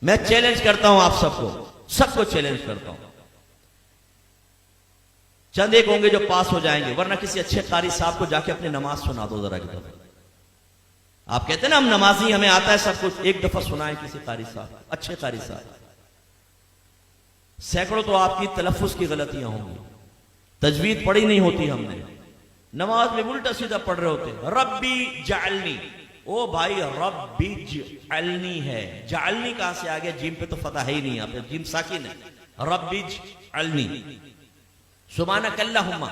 मैं चैलेंज करता हूं आप सबको चैलेंज करता हूं। चंद एक होंगे जो पास हो जाएंगे, वरना किसी अच्छे कारी साहब को जाके अपनी नमाज सुना दो जरा की दफा। आप कहते हैं ना हम नमाजी, हमें आता है सब कुछ, एक दफा सुनाए किसी कारी साहब, अच्छे कारी साहब। सैकड़ों तो आपकी तलफ्फुज की गलतियां होंगी, तजवीद पढ़ी नहीं होती हमने, नमाज में उल्टा सीधा पढ़ रहे होते। रब्बी जालनी, ओ भाई रब्बी जालनी है, जालनी कहां से आ गया? जीम पे तो फतह है ही नहीं, यहाँ पे जीम साकिन है। रब्बी जालनी, सुबाना कल्लाहुम्मा,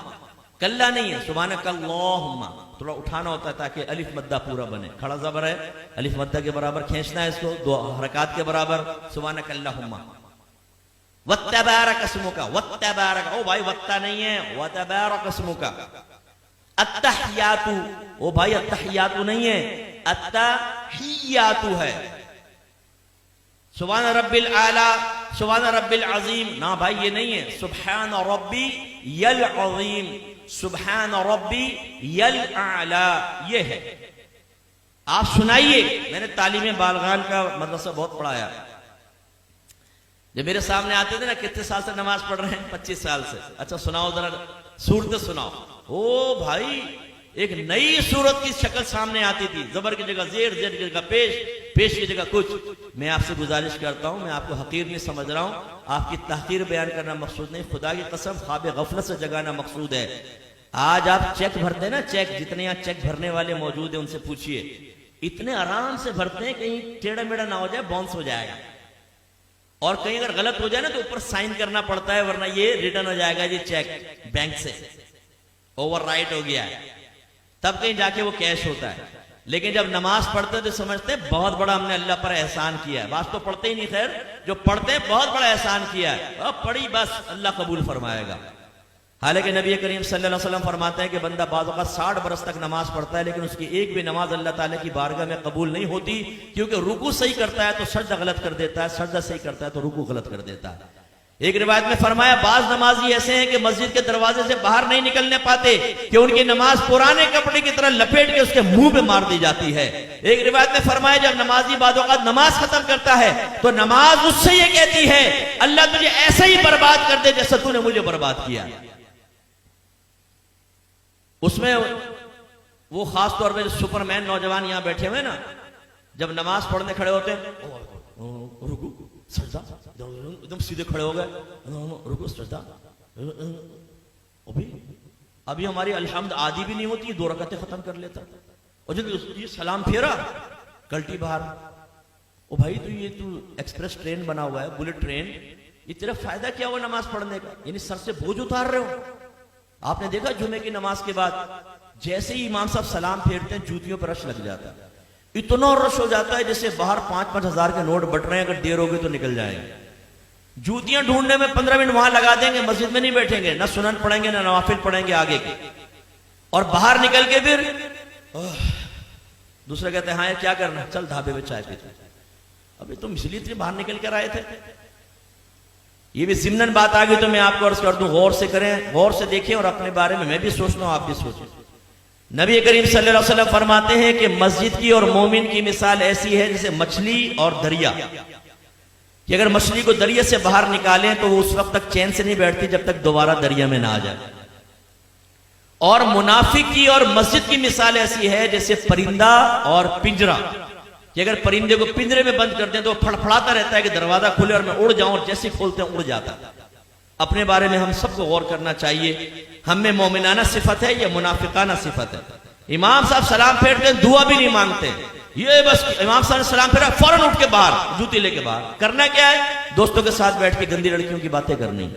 कल्ला नहीं है, सुबाना कल्लाहुम्मा थोड़ा उठाना होता है ताकि अलिफ मद्दा पूरा बने। खड़ा ज़बर है, अलिफ मद्दा के बराबर खींचना है इसको, दो हरकत के बराबर। सुबाना कल्लाहुम्मा वत्तबारक अस्मुका, वत्तबारक, ओ भाई वत्ता नहीं है, वत्तबारक अस्मुका। अत्तहियातु, ओ भाई अत्तहियातु नहीं है, अत्तहियातु है। सुभान रब्बिल आला, सुभान रब्बिल अजीम, ना भाई ये नहीं है, सुभान रब्बी यल अजीम, सुभान रब्बी यल आला, ये है। आप सुनाइए। मैंने तालीम बालगान का मदरसा बहुत पढ़ाया। जब मेरे सामने आते थे ना, कितने साल से नमाज पढ़ रहे हैं? 25 साल से। अच्छा सुनाओ जरा, सूरत सुनाओ। ओ भाई एक नई सूरत की शक्ल सामने आती थी, जबर की जगह जेर, जेर की जगह पेश, पेश की जगह कुछ। मैं आपसे गुजारिश करता हूं, मैं आपको हकीर नहीं समझ रहा हूं, आपकी तहकीर बयान करना मकसूद नहीं, खुदा की कसम ख्वाब गफलत से जगाना मकसूद है। आज आप चेक भरते हैं ना, चेक, जितने यहाँ चेक भरने वाले मौजूद है उनसे पूछिए, इतने आराम से भरते हैं, कहीं टेढ़ा मेढ़ा ना हो जाए, बाउंस हो जाएगा। और कहीं अगर गलत हो जाए ना तो ऊपर साइन करना पड़ता है, वरना ये रिटर्न हो जाएगा ये चेक बैंक से, ओवरराइट हो गया है, तब कहीं जाके वो कैश होता है। लेकिन जब नमाज पढ़ते तो समझते हैं बहुत बड़ा हमने अल्लाह पर एहसान किया है। बात तो पढ़ते ही नहीं, खैर जो पढ़ते हैं बहुत बड़ा एहसान किया है, अब पढ़ी बस अल्लाह कबूल फरमाएगा। हालांकि नबी करीम सल्लल्लाहु अलैहि वसल्लम फरमाते हैं कि बंदा बाज़ औक़ात 60 बरस तक नमाज पढ़ता है, लेकिन उसकी एक भी नमाज अल्लाह ताला की बारगाह में कबूल नहीं होती, क्योंकि रुकू सही करता है तो सजदा गलत कर देता है, सजदा सही करता है तो रुकू गलत कर देता है। एक रिवायत में फरमाया, बाज नमाजी ऐसे हैं कि मस्जिद के दरवाजे से बाहर नहीं निकलने पाते कि उनकी नमाज पुराने कपड़े की तरह लपेट के उसके मुंह पे मार दी जाती है। एक रिवायत में फरमाया, जब नमाजी बाज़ औक़ात नमाज खत्म करता है तो नमाज उससे ये कहती है, अल्लाह तुझे ऐसे ही बर्बाद कर दे जैसे तूने मुझे बर्बाद किया। उसमें वो खास तौर पे सुपरमैन नौजवान यहां बैठे हुए ना, जब नमाज पढ़ने खड़े होते हैं, रुकू सजदा, एकदम सीधे खड़े हो गए, रुकू सजदा, अभी हमारी अल्हम्द आदि भी नहीं होती, 2 रकातें खत्म कर लेता। और जब ये सलाम फेरा, कल्टी बाहर, ओ भाई तू एक्सप्रेस ट्रेन बना हुआ है, बुलेट ट्रेन, ये तेरा फायदा क्या हुआ नमाज पढ़ने का? यानी सर से बोझ उतार रहे हो। आपने देखा जुमे की नमाज के बाद जैसे ही इमाम साहब सलाम फेरते हैं, जूतियों पर रश लग जाता है, इतना रश हो जाता है जैसे बाहर 5-5 हजार के नोट बट रहे हैं, अगर देर होगी तो निकल जाएंगे। जूतियां ढूंढने में 15 मिनट वहां लगा देंगे, मस्जिद में नहीं बैठेंगे, ना सुनन पढ़ेंगे ना नवाफिल पढ़ेंगे आगे के, और बाहर निकल के फिर दूसरा कहते हैं, हाँ क्या करना, चल ढाबे में चाय पीते। अभी तुम इसलिए बाहर निकल कर आए थे। ये भी ज़िम्नन बात आ गई तो मैं आपको अर्ज कर दूं, गौर से करें, गौर से देखें, और अपने बारे में मैं भी सोचता हूं, आप भी सोचें। नबी करीम सल्लल्लाहु अलैहि वसल्लम फरमाते हैं कि मस्जिद की और मोमिन की मिसाल ऐसी है जैसे मछली और दरिया, कि अगर मछली को दरिया से बाहर निकालें तो वो उस वक्त तक चैन से नहीं बैठती जब तक दोबारा दरिया में ना आ जाए। और मुनाफिक की और मस्जिद की मिसाल ऐसी है जैसे परिंदा और पिंजरा, कि अगर परिंदे को पिंजरे में बंद कर दें तो फड़फड़ाता रहता है कि दरवाजा खुले और मैं उड़ जाऊं, और जैसे खोलते हैं उड़ जाता है। अपने बारे में हम सबको गौर करना चाहिए, हम में मोमिनाना सिफत है या मुनाफिकाना सिफत है। इमाम साहब सलाम फेरते हैं, दुआ भी नहीं मांगते, ये बस इमाम साहब ने सलाम फेरा, फौरन उठ के बाहर, जूती लेके बाहर। करना क्या है? दोस्तों के साथ बैठ के गंदी लड़कियों की बातें करनी।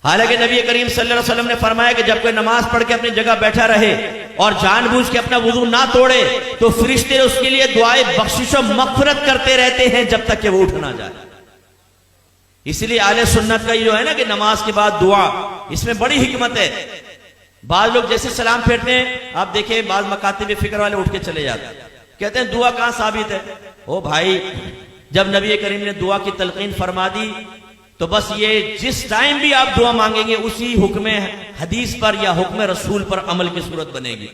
हालांकि नबी करीम सल्लल्लाहु अलैहि वसल्लम ने फरमाया कि जब कोई नमाज पढ़ के अपनी जगह बैठा रहे और जानबूझ के अपना वुजू ना तोड़े तो फरिश्ते उसके लिए दुआए बख्शिश और मग़फ़िरत करते रहते हैं जब तक कि वो उठ ना जाए। इसलिए आले सुन्नत का जो है ना कि नमाज के बाद दुआ, इसमें बड़ी हिकमत है। बाज लोग जैसे सलाम फेरते हैं, आप देखें बाज मकातिब फिक्र वाले उठ के चले जाते हैं, कहते हैं दुआ कहां साबित है? ओ भाई, जब नबी करीम ने दुआ की तलकीन फरमा दी तो बस ये जिस टाइम भी आप दुआ मांगेंगे उसी हुक्म हदीस पर या हुक्म रसूल पर अमल की सूरत बनेगी।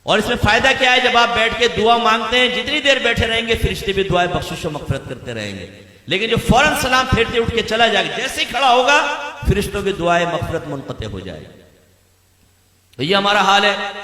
और इसमें फायदा क्या है, जब आप बैठ के दुआ मांगते हैं, जितनी देर बैठे रहेंगे फरिश्ते भी दुआएं बख्शिश और मगफिरत करते रहेंगे। लेकिन जो फौरन सलाम फेरते उठ के चला जाएगा, जैसे ही खड़ा होगा फरिश्तों की दुआएं मगफिरत मुनक़ते हो जाएगी। तो ये हमारा हाल है।